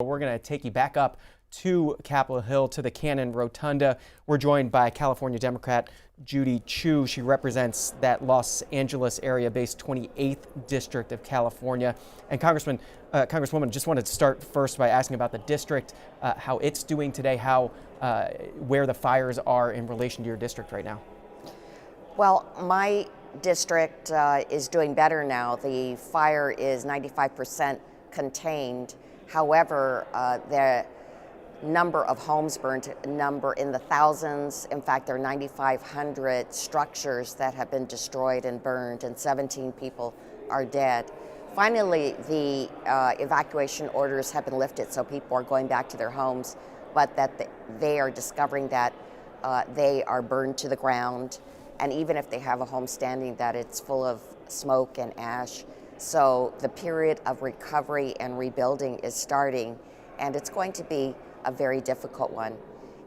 We're going to take you back up to Capitol Hill to the Cannon Rotunda. We're joined by California Democrat Judy Chu. She represents that Los Angeles area-based 28th District of California. And Congresswoman, just wanted to start first by asking about the district, how it's doing today, where the fires are in relation to your district right now. Well, my district is doing better now. The fire is 95% contained. However, the number of homes burned, number in the thousands. In fact, there are 9,500 structures that have been destroyed and burned, and 17 people are dead. Finally, the evacuation orders have been lifted, so people are going back to their homes, but that they are discovering that they are burned to the ground, and even if they have a home standing, that it's full of smoke and ash. So the period of recovery and rebuilding is starting, and it's going to be a very difficult one.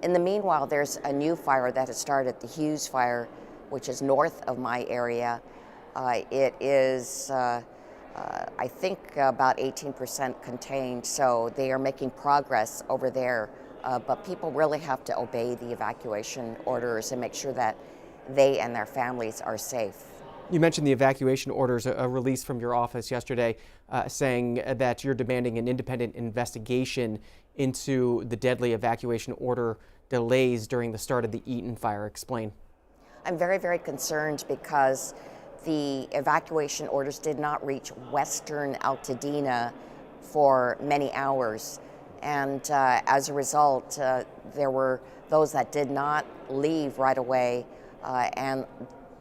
In the meanwhile, there's a new fire that has started, the Hughes fire, which is north of my area. It is, I think, about 18% contained, so they are making progress over there. But people really have to obey the evacuation orders and make sure that they and their families are safe. You mentioned the evacuation orders, a release from your office yesterday saying that you're demanding an independent investigation into the deadly evacuation order delays during the start of the Eaton fire. Explain. I'm very, very concerned because the evacuation orders did not reach western Altadena for many hours. And as a result, there were those that did not leave right away. And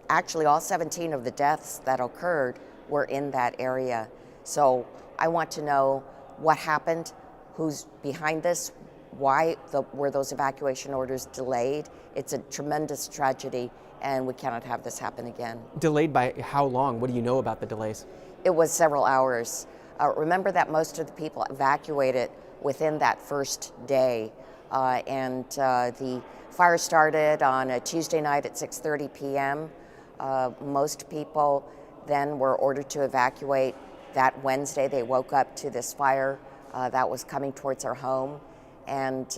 actually, all 17 of the deaths that occurred were in that area. So I want to know what happened, who's behind this, why were those evacuation orders delayed. It's a tremendous tragedy, and we cannot have this happen again. Delayed by how long? What do you know about the delays? It was several hours. Remember that most of the people evacuated within that first day, and the fire started on a Tuesday night at 6:30 p.m. Most people then were ordered to evacuate that Wednesday. They woke up to this fire that was coming towards our home, and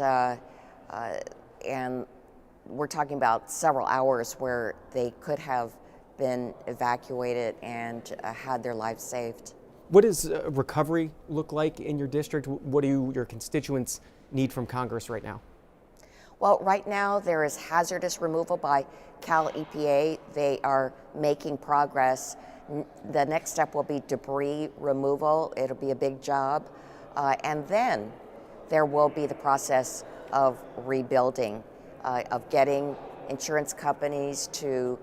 we're talking about several hours where they could have been evacuated and had their lives saved. What does recovery look like in your district? What do your constituents need from Congress right now? Well, right now there is hazardous removal by Cal EPA. They are making progress. The next step will be debris removal. It'll be a big job. And then there will be the process of rebuilding, of getting insurance companies to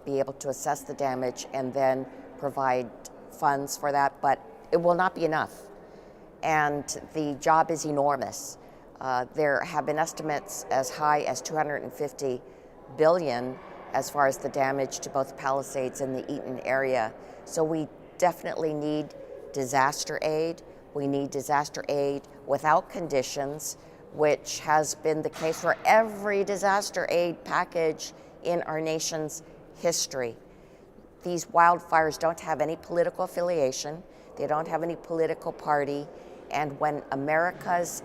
be able to assess the damage and then provide funds for that. But it will not be enough. And the job is enormous. There have been estimates as high as $250 billion as far as the damage to both Palisades and the Eaton area. So we definitely need disaster aid. We need disaster aid without conditions, which has been the case for every disaster aid package in our nation's history. These wildfires don't have any political affiliation. They don't have any political party. And when Americans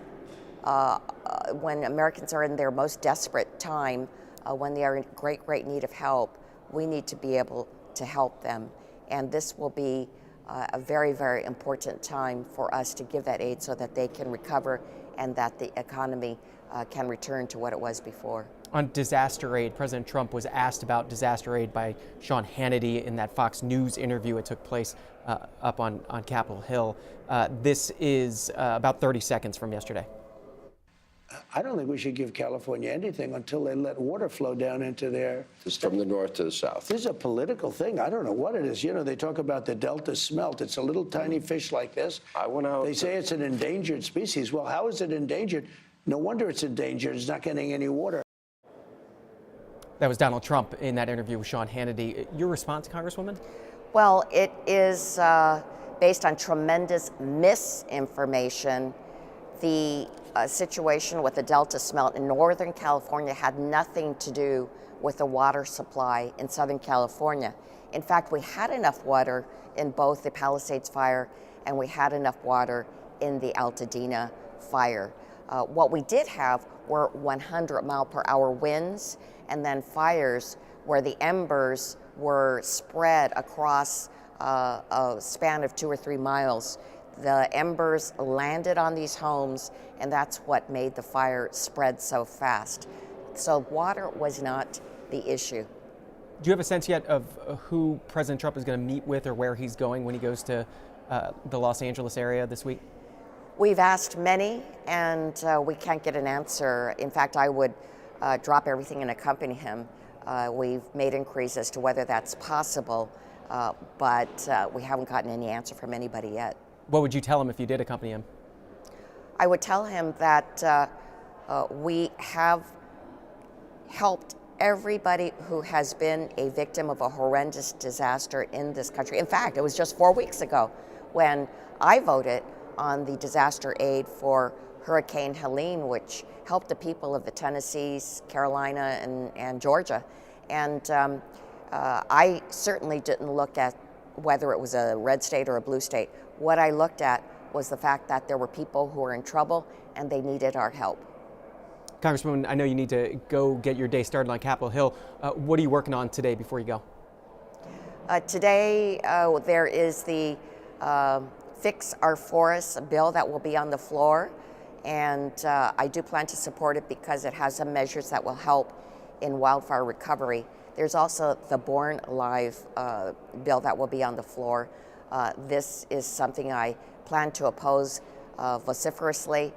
are in their most desperate time, when they are in great need of help, we need to be able to help them. And this will be a very, very important time for us to give that aid so that they can recover and that the economy can return to what it was before. On disaster aid, President Trump was asked about disaster aid by Sean Hannity in that Fox News interview. It took place up on Capitol Hill. This is about 30 seconds from yesterday. I don't think we should give California anything until they let water flow down into their... It's from the north to the south. This is a political thing. I don't know what it is. You know, they talk about the Delta smelt. It's a little tiny fish like this. They say it's an endangered species. Well, how is it endangered? No wonder it's endangered. It's not getting any water. That was Donald Trump in that interview with Sean Hannity. Your response, Congresswoman? Well, it is based on tremendous misinformation. The situation with the Delta smelt in Northern California had nothing to do with the water supply in Southern California. In fact, we had enough water in both the Palisades fire and we had enough water in the Altadena fire. What we did have were 100-mile-per-hour winds, and then fires where the embers were spread across a span of 2 or 3 miles. The embers landed on these homes, and that's what made the fire spread so fast. So water was not the issue. Do you have a sense yet of who President Trump is going to meet with or where he's going when he goes to the Los Angeles area this week? We've asked many, and we can't get an answer. In fact, I would drop everything and accompany him. We've made inquiries as to whether that's possible, but we haven't gotten any answer from anybody yet. What would you tell him if you did accompany him? I would tell him that we have helped everybody who has been a victim of a horrendous disaster in this country. In fact, it was just 4 weeks ago when I voted on the disaster aid for Hurricane Helene, which helped the people of the Tennessees, Carolina, and Georgia. And I certainly didn't look at whether it was a red state or a blue state. What I looked at was the fact that there were people who were in trouble and they needed our help. Congresswoman, I know you need to go get your day started on Capitol Hill. What are you working on today before you go? Today, there is the Fix Our Forests bill that will be on the floor, and I do plan to support it because it has some measures that will help in wildfire recovery. There's also the Born Alive bill that will be on the floor. This is something I plan to oppose vociferously.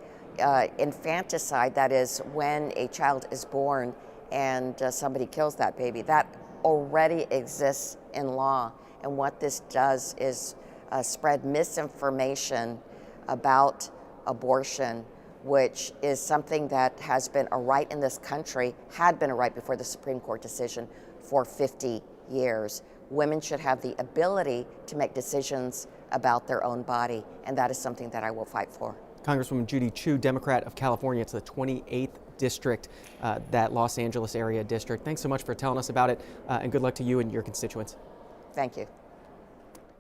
Infanticide, that is when a child is born and somebody kills that baby, that already exists in law. And what this does is spread misinformation about abortion, which is something that has been a right in this country, had been a right before the Supreme Court decision for 50 years. Women should have the ability to make decisions about their own body, and that is something that I will fight for. Congresswoman Judy Chu, Democrat of California. It's the 28th district, that Los Angeles area district. Thanks so much for telling us about it, and good luck to you and your constituents. Thank you.